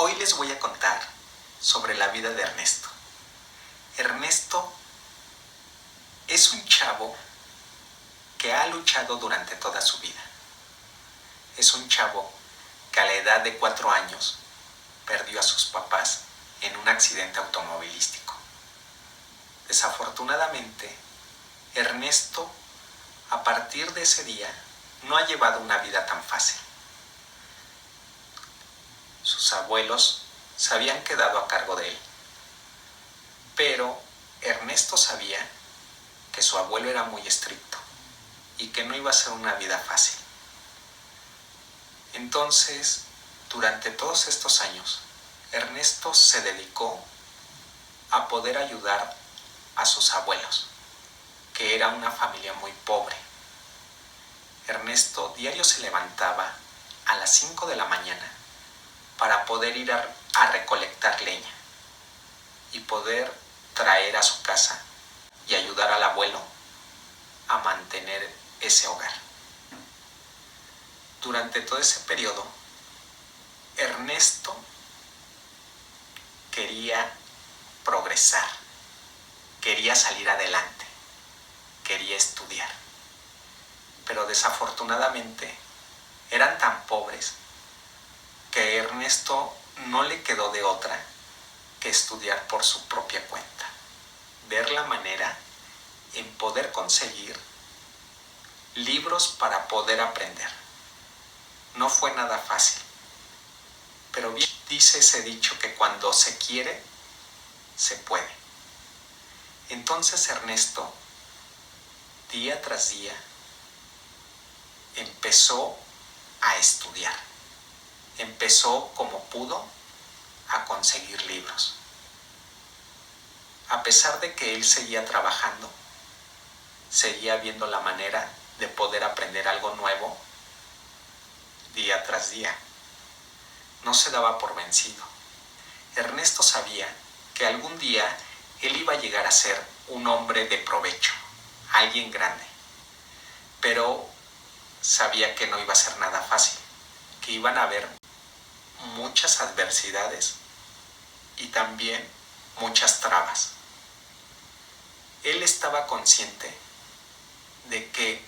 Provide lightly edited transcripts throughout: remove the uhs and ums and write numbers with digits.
Hoy les voy a contar sobre la vida de Ernesto. Ernesto es un chavo que ha luchado durante toda su vida. Es un chavo que a la edad de 4 años perdió a sus papás en un accidente automovilístico. Desafortunadamente, Ernesto, a partir de ese día, no ha llevado una vida tan fácil. Sus abuelos se habían quedado a cargo de él, pero Ernesto sabía que su abuelo era muy estricto y que no iba a ser una vida fácil. Entonces, durante todos estos años, Ernesto se dedicó a poder ayudar a sus abuelos, que era una familia muy pobre. Ernesto diario se levantaba a las 5 de la mañana para poder ir a recolectar leña y poder traer a su casa y ayudar al abuelo a mantener ese hogar. Durante todo ese periodo, Ernesto quería progresar, quería salir adelante, quería estudiar. Pero desafortunadamente eran tan pobres que a Ernesto no le quedó de otra que estudiar por su propia cuenta, ver la manera en poder conseguir libros para poder aprender. No fue nada fácil, pero bien dice ese dicho que cuando se quiere, se puede. Entonces Ernesto, día tras día, empezó a estudiar. Empezó como pudo a conseguir libros. A pesar de que él seguía trabajando, seguía viendo la manera de poder aprender algo nuevo día tras día. No se daba por vencido. Ernesto sabía que algún día él iba a llegar a ser un hombre de provecho, alguien grande, pero sabía que no iba a ser nada fácil, que iban a haber muchas adversidades y también muchas trabas. Él estaba consciente de que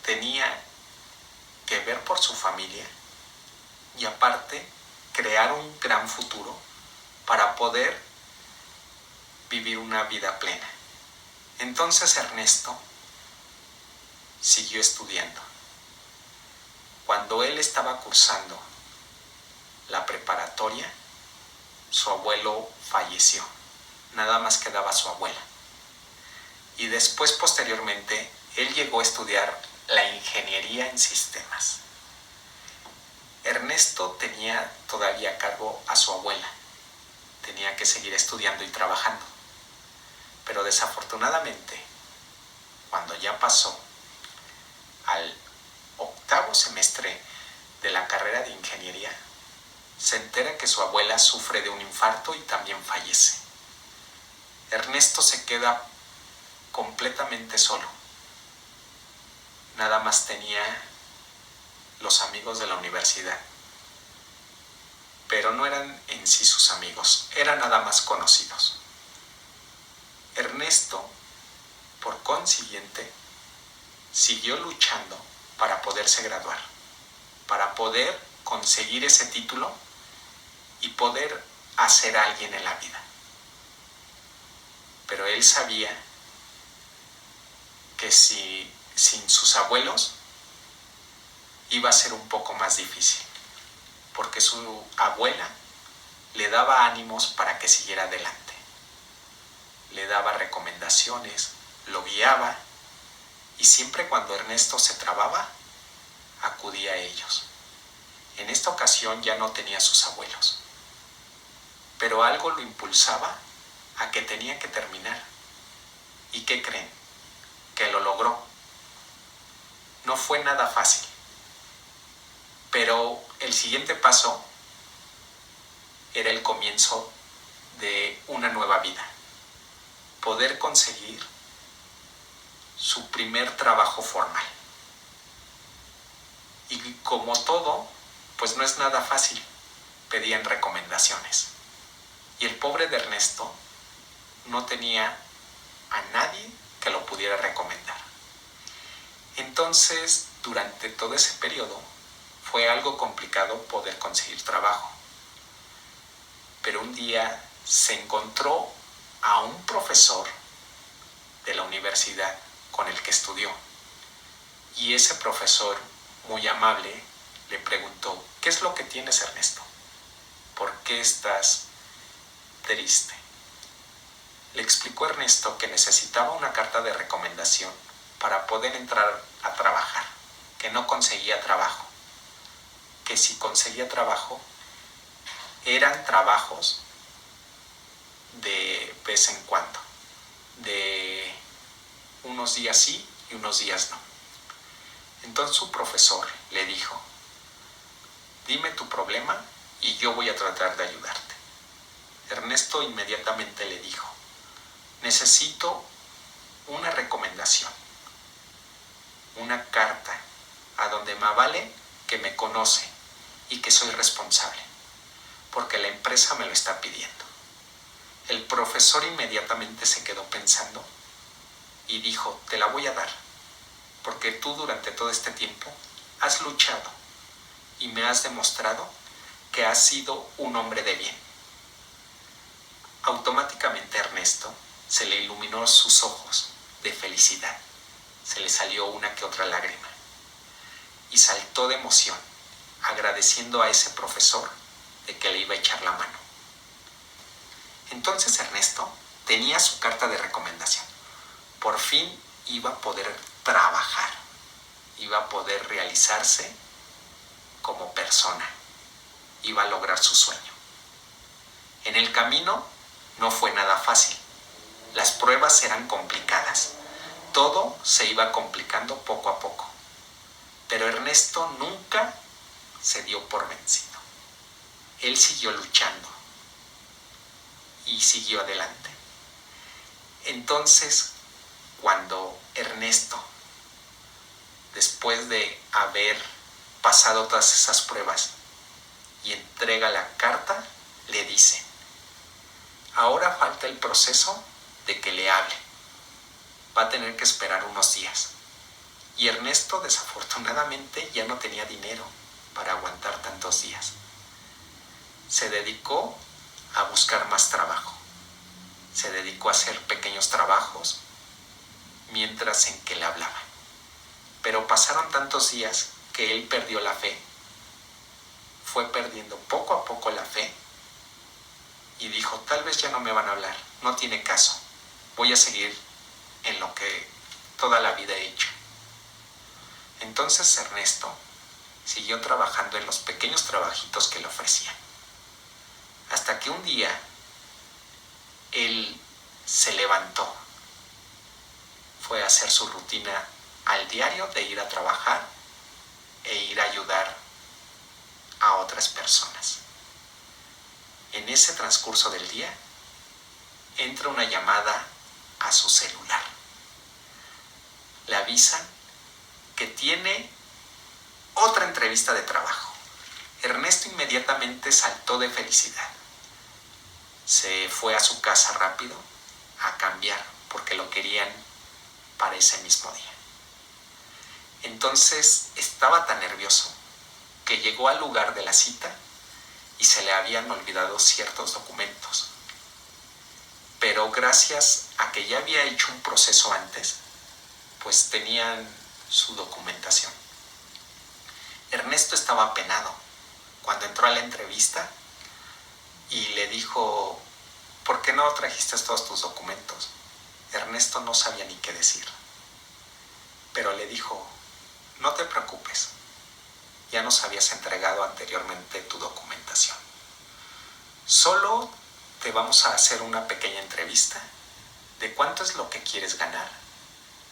tenía que ver por su familia y aparte crear un gran futuro para poder vivir una vida plena. Entonces Ernesto siguió estudiando. Cuando él estaba cursando la preparatoria, su abuelo falleció. Nada más quedaba su abuela. Y después, posteriormente, él llegó a estudiar la ingeniería en sistemas. Ernesto tenía todavía a cargo a su abuela. Tenía que seguir estudiando y trabajando. Pero desafortunadamente, cuando ya pasó al 8º semestre de la carrera de ingeniería, se entera que su abuela sufre de un infarto y también fallece. Ernesto se queda completamente solo. Nada más tenía los amigos de la universidad, pero no eran en sí sus amigos, eran nada más conocidos. Ernesto, por consiguiente, siguió luchando para poderse graduar, para poder conseguir ese título y poder hacer alguien en la vida. Pero él sabía que sin sus abuelos iba a ser un poco más difícil, porque su abuela le daba ánimos para que siguiera adelante, le daba recomendaciones, lo guiaba y siempre cuando Ernesto se trababa, acudía a ellos. En esta ocasión ya no tenía sus abuelos, pero algo lo impulsaba a que tenía que terminar. ¿Y qué creen? Que lo logró. No fue nada fácil, pero el siguiente paso era el comienzo de una nueva vida. Poder conseguir su primer trabajo formal. Y como todo, pues no es nada fácil. pedían recomendaciones. Y el pobre de Ernesto no tenía a nadie que lo pudiera recomendar. Entonces, durante todo ese periodo, fue algo complicado poder conseguir trabajo. Pero un día se encontró a un profesor de la universidad con el que estudió. Y ese profesor, muy amable, le preguntó: ¿qué es lo que tienes, Ernesto? ¿Por qué estás triste? Le explicó a Ernesto que necesitaba una carta de recomendación para poder entrar a trabajar, que no conseguía trabajo, que si conseguía trabajo eran trabajos de vez en cuando, de unos días sí y unos días no. Entonces su profesor le dijo: dime tu problema y yo voy a tratar de ayudarte. Ernesto inmediatamente le dijo: necesito una recomendación, una carta a donde me avale que me conoce y que soy responsable, porque la empresa me lo está pidiendo. El profesor inmediatamente se quedó pensando y dijo: te la voy a dar, porque tú durante todo este tiempo has luchado y me has demostrado que has sido un hombre de bien. Automáticamente a Ernesto se le iluminó sus ojos de felicidad, se le salió una que otra lágrima y saltó de emoción, agradeciendo a ese profesor de que le iba a echar la mano. Entonces Ernesto tenía su carta de recomendación. Por fin iba a poder trabajar, iba a poder realizarse como persona, iba a lograr su sueño. En el camino no fue nada fácil. Las pruebas eran complicadas. Todo se iba complicando poco a poco. Pero Ernesto nunca se dio por vencido. Él siguió luchando y siguió adelante. Entonces, cuando Ernesto, después de haber pasado todas esas pruebas y entrega la carta, le dice: ahora falta el proceso de que le hable. Va a tener que esperar unos días. Y Ernesto desafortunadamente ya no tenía dinero para aguantar tantos días. Se dedicó a buscar más trabajo. Se dedicó a hacer pequeños trabajos mientras en que le hablaba. Pero pasaron tantos días que él perdió la fe. Fue perdiendo poco a poco la fe y dijo: tal vez ya no me van a hablar, no tiene caso, voy a seguir en lo que toda la vida he hecho. Entonces Ernesto siguió trabajando en los pequeños trabajitos que le ofrecían, hasta que un día él se levantó, fue a hacer su rutina al diario de ir a trabajar e ir a ayudar a otras personas. En ese transcurso del día entra una llamada a su celular. Le avisan que tiene otra entrevista de trabajo. Ernesto inmediatamente saltó de felicidad. Se fue a su casa rápido a cambiar porque lo querían para ese mismo día. Entonces estaba tan nervioso que llegó al lugar de la cita y se le habían olvidado ciertos documentos. Pero gracias a que ya había hecho un proceso antes, pues tenían su documentación. Ernesto estaba apenado cuando entró a la entrevista y le dijo: ¿por qué no trajiste todos tus documentos? Ernesto no sabía ni qué decir. Pero le dijo: no te preocupes, ya nos habías entregado anteriormente tu documentación. Solo te vamos a hacer una pequeña entrevista de cuánto es lo que quieres ganar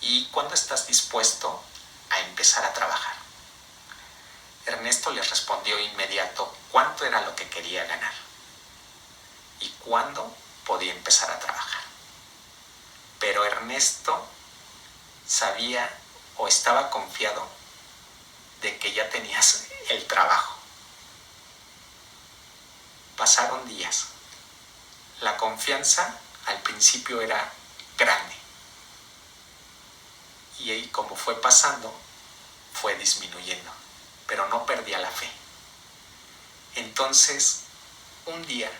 y cuándo estás dispuesto a empezar a trabajar. Ernesto les respondió inmediato cuánto era lo que quería ganar y cuándo podía empezar a trabajar. Pero Ernesto sabía o estaba confiado de que ya tenías el trabajo. Pasaron días. La confianza al principio era grande. Y ahí, como fue pasando, fue disminuyendo. Pero no perdía la fe. Entonces, un día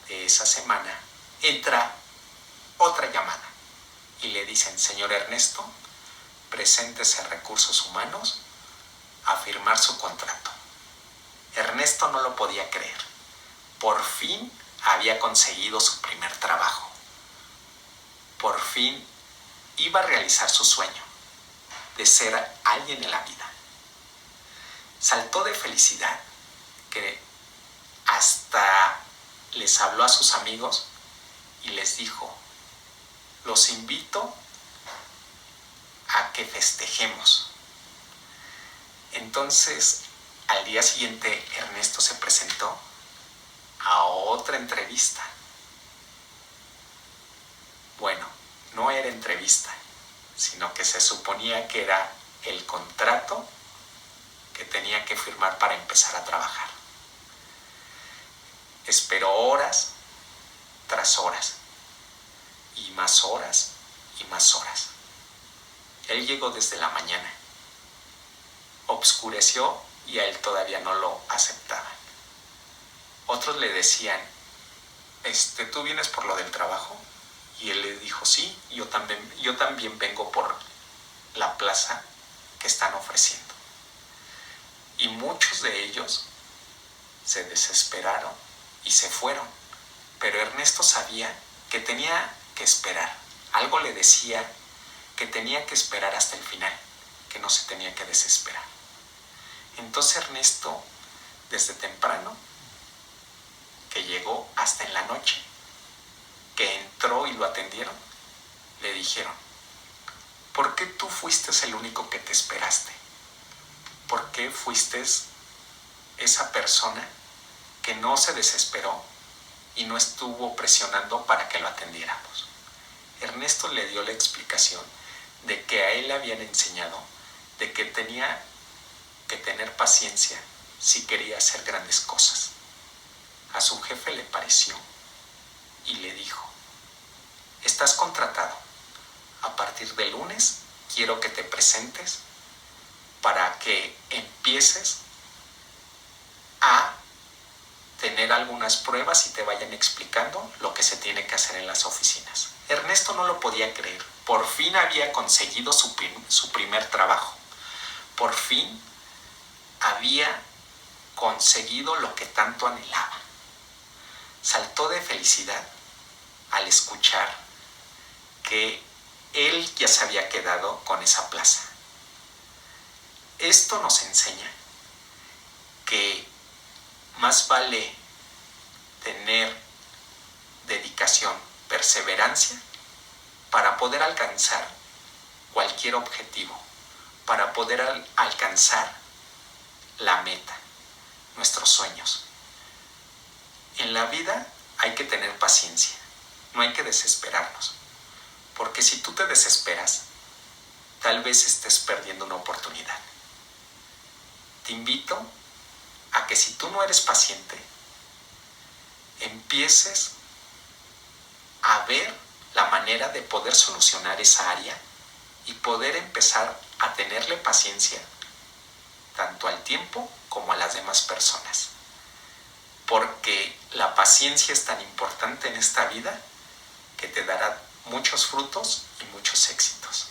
de esa semana, entra otra llamada. Y le dicen: señor Ernesto, preséntese a Recursos Humanos a firmar su contrato. Ernesto no lo podía creer. Por fin había conseguido su primer trabajo. Por fin iba a realizar su sueño de ser alguien en la vida. Saltó de felicidad que hasta les habló a sus amigos y les dijo: los invito a que festejemos. Entonces, al día siguiente, Ernesto se presentó a otra entrevista. Bueno, no era entrevista, sino que se suponía que era el contrato que tenía que firmar para empezar a trabajar. Esperó horas tras horas, y más horas y más horas. Él llegó desde la mañana. Obscureció y a él todavía no lo aceptaban. Otros le decían: ¿tú vienes por lo del trabajo? Y él le dijo: sí, yo también vengo por la plaza que están ofreciendo. Y muchos de ellos se desesperaron y se fueron. Pero Ernesto sabía que tenía que esperar. Algo le decía que tenía que esperar hasta el final, que no se tenía que desesperar. Entonces Ernesto, desde temprano, que llegó hasta en la noche, que entró y lo atendieron, le dijeron: ¿por qué tú fuiste el único que te esperaste? ¿Por qué fuiste esa persona que no se desesperó y no estuvo presionando para que lo atendiéramos? Ernesto le dio la explicación de que a él le habían enseñado de que tenía que tener paciencia si quería hacer grandes cosas. A su jefe le pareció y le dijo: estás contratado. A partir del lunes quiero que te presentes para que empieces a tener algunas pruebas y te vayan explicando lo que se tiene que hacer en las oficinas. Ernesto no lo podía creer. Por fin había conseguido su primer trabajo. Por fin había conseguido lo que tanto anhelaba. Saltó de felicidad al escuchar que él ya se había quedado con esa plaza. Esto nos enseña que más vale tener dedicación, perseverancia, para poder alcanzar cualquier objetivo, para poder alcanzar la meta, nuestros sueños. En la vida hay que tener paciencia, no hay que desesperarnos, porque si tú te desesperas, tal vez estés perdiendo una oportunidad. Te invito a que si tú no eres paciente, empieces a ver la manera de poder solucionar esa área y poder empezar a tenerle paciencia tanto al tiempo como a las demás personas. Porque la paciencia es tan importante en esta vida que te dará muchos frutos y muchos éxitos.